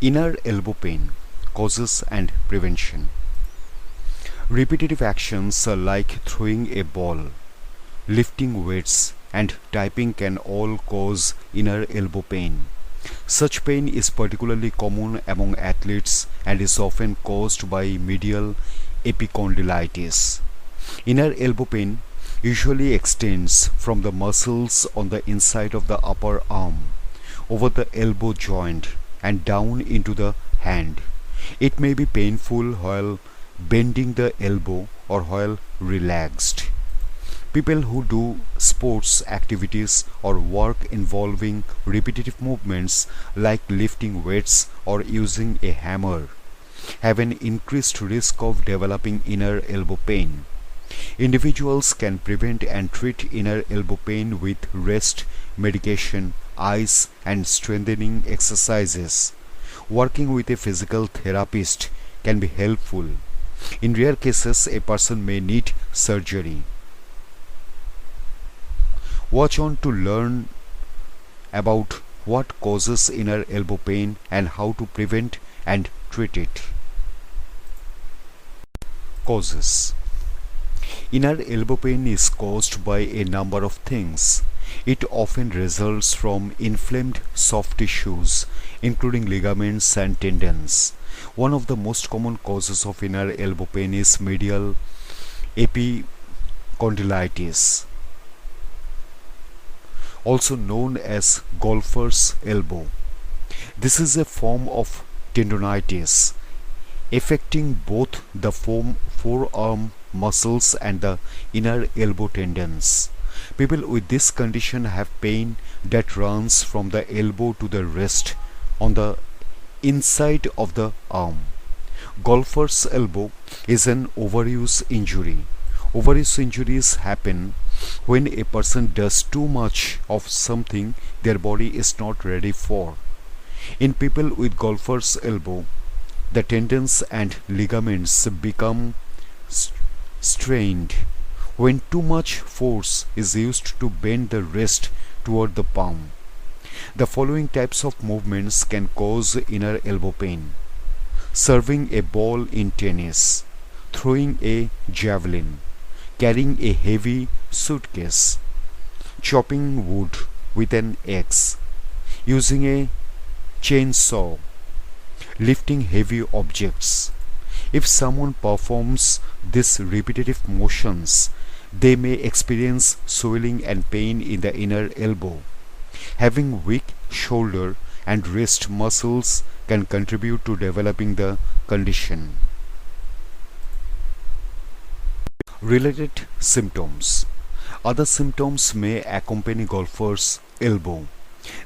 Inner elbow pain, causes and prevention. Repetitive actions like throwing a ball, lifting weights, and typing can all cause inner elbow pain. Such pain is particularly common among athletes and is often caused by medial epicondylitis. Inner elbow pain usually extends from the muscles on the inside of the upper arm, over the elbow joint, and down into the hand. It may be painful while bending the elbow or while relaxed. People who do sports activities or work involving repetitive movements like lifting weights or using a hammer have an increased risk of developing inner elbow pain. Individuals can prevent and treat inner elbow pain with rest, medication, ice, and strengthening exercises. Working with a physical therapist can be helpful. In rare cases, a person may need surgery. Watch on to learn about what causes inner elbow pain and how to prevent and treat it. Causes. Inner elbow pain is caused by a number of things. It often results from inflamed soft tissues, including ligaments and tendons. One of the most common causes of inner elbow pain is medial epicondylitis, also known as golfer's elbow. This is a form of tendonitis affecting both the forearm muscles and the inner elbow tendons. People with this condition have pain that runs from the elbow to the wrist on the inside of the arm. Golfer's elbow is an overuse injury. Overuse injuries happen when a person does too much of something their body is not ready for. In people with golfer's elbow, the tendons and ligaments become strained when too much force is used to bend the wrist toward the palm. The following types of movements can cause inner elbow pain: serving a ball in tennis, throwing a javelin, carrying a heavy suitcase, chopping wood with an axe, using a chainsaw, lifting heavy objects. If someone performs these repetitive motions, they may experience swelling and pain in the inner elbow. Having weak shoulder and wrist muscles can contribute to developing the condition. Related symptoms. Other symptoms may accompany golfer's elbow.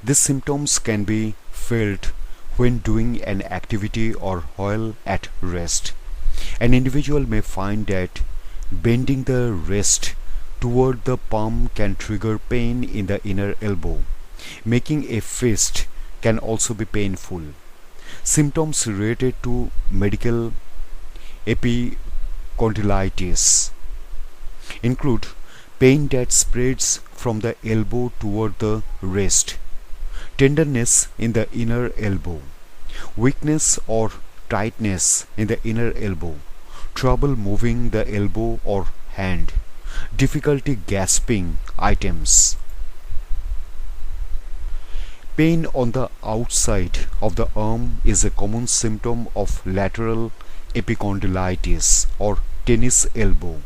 These symptoms can be felt when doing an activity or while at rest. An individual may find that bending the wrist toward the palm can trigger pain in the inner elbow. Making a fist can also be painful. Symptoms related to medial epicondylitis include pain that spreads from the elbow toward the wrist, tenderness in the inner elbow, weakness or tightness in the inner elbow, trouble moving the elbow or hand, difficulty grasping items. Pain on the outside of the arm is a common symptom of lateral epicondylitis or tennis elbow.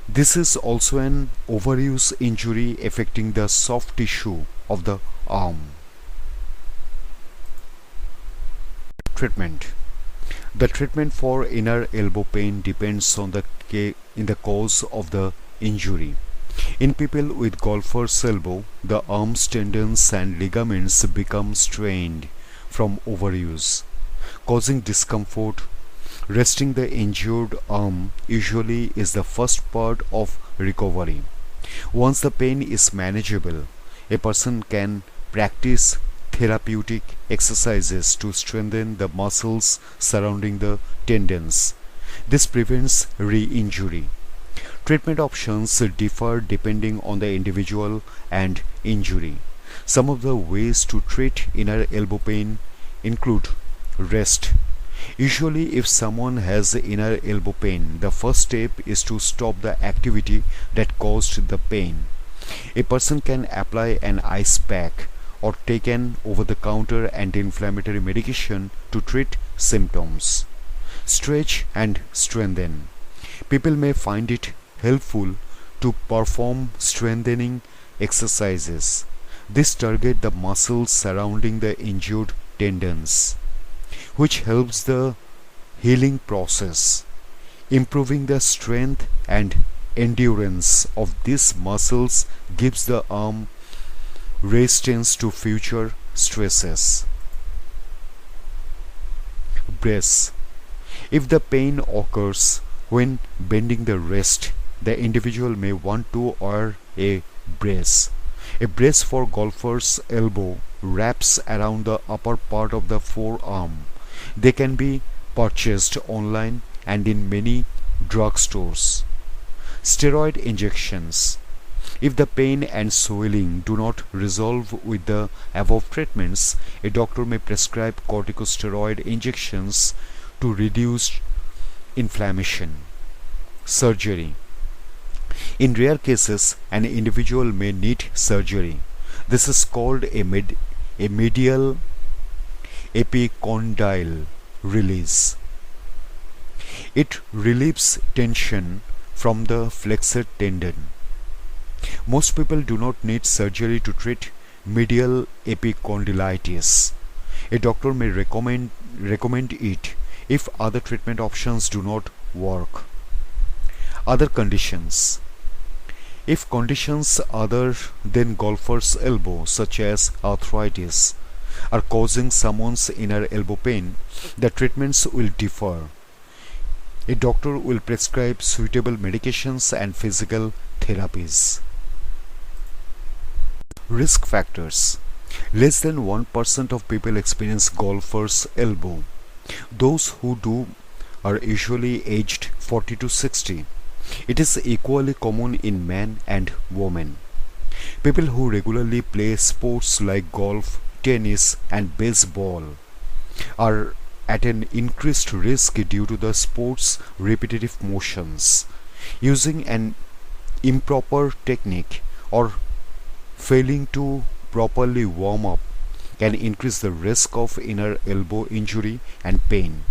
This is also an overuse injury affecting the soft tissue of the arm. Treatment. The treatment for inner elbow pain depends on the cause of the injury. In people with golfer's elbow, the arm's tendons and ligaments become strained from overuse, causing discomfort. Resting the injured arm usually is the first part of recovery. Once the pain is manageable, a person can practice therapeutic exercises to strengthen the muscles surrounding the tendons. This prevents re-injury. Treatment options differ depending on the individual and injury. Some of the ways to treat inner elbow pain include rest. Usually, if someone has inner elbow pain, the first step is to stop the activity that caused the pain. A person can apply an ice pack or take an over-the-counter anti-inflammatory medication to treat symptoms. Stretch and strengthen. People may find it helpful to perform strengthening exercises. This target the muscles surrounding the injured tendons, which helps the healing process. Improving the strength and endurance of these muscles gives the arm resistance to future stresses. Brace. If the pain occurs when bending the wrist, the individual may want to wear a brace. A brace for golfer's elbow wraps around the upper part of the forearm. They can be purchased online and in many drugstores. Steroid injections. If the pain and swelling do not resolve with the above treatments, a doctor may prescribe corticosteroid injections to reduce inflammation. Surgery. In rare cases, an individual may need surgery. This is called a medial epicondyle release. It relieves tension from the flexor tendon. Most people do not need surgery to treat medial epicondylitis. A doctor may recommend it if other treatment options do not work. Other conditions. If conditions other than golfer's elbow, such as arthritis, are causing someone's inner elbow pain, the treatments will differ. A doctor will prescribe suitable medications and physical therapies. Risk factors. Less than 1% of people experience golfer's elbow. Those who do are usually aged 40 to 60. It is equally common in men and women. People who regularly play sports like golf, tennis, and baseball are at an increased risk due to the sport's repetitive motions. Using an improper technique or failing to properly warm up can increase the risk of inner elbow injury and pain.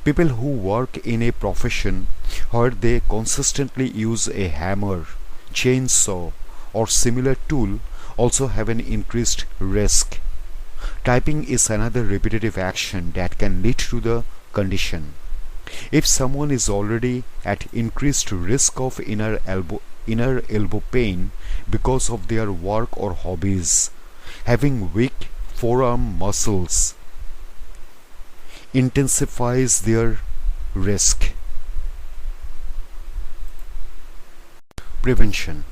People who work in a profession where they consistently use a hammer, chainsaw, or similar tool also have an increased risk. Typing is another repetitive action that can lead to the condition. If someone is already at increased risk of inner elbow pain because of their work or hobbies, having weak forearm muscles intensifies their risk. Prevention.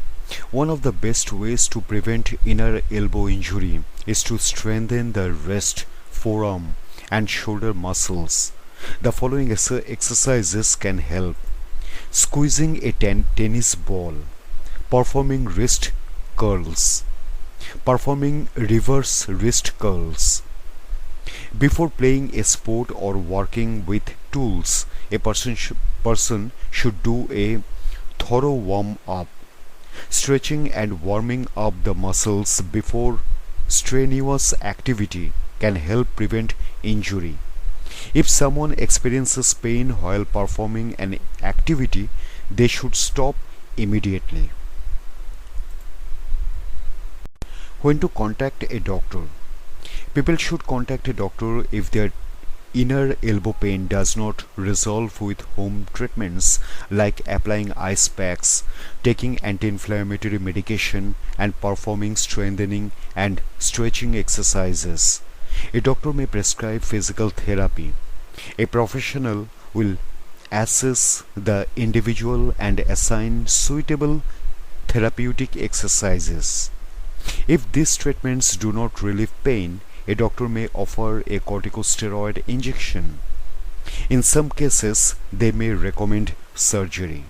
One of the best ways to prevent inner elbow injury is to strengthen the wrist, forearm, and shoulder muscles. The following exercises can help. Squeezing a tennis ball, performing wrist curls, performing reverse wrist curls. Before playing a sport or working with tools, a person should do a thorough warm-up. Stretching and warming up the muscles before strenuous activity can help prevent injury. If someone experiences pain while performing an activity, they should stop immediately. When to contact a doctor. People should contact a doctor if their inner elbow pain does not resolve with home treatments like applying ice packs, taking anti-inflammatory medication, and performing strengthening and stretching exercises. A doctor may prescribe physical therapy. A professional will assess the individual and assign suitable therapeutic exercises. If these treatments do not relieve pain, a doctor may offer a corticosteroid injection. In some cases, they may recommend surgery.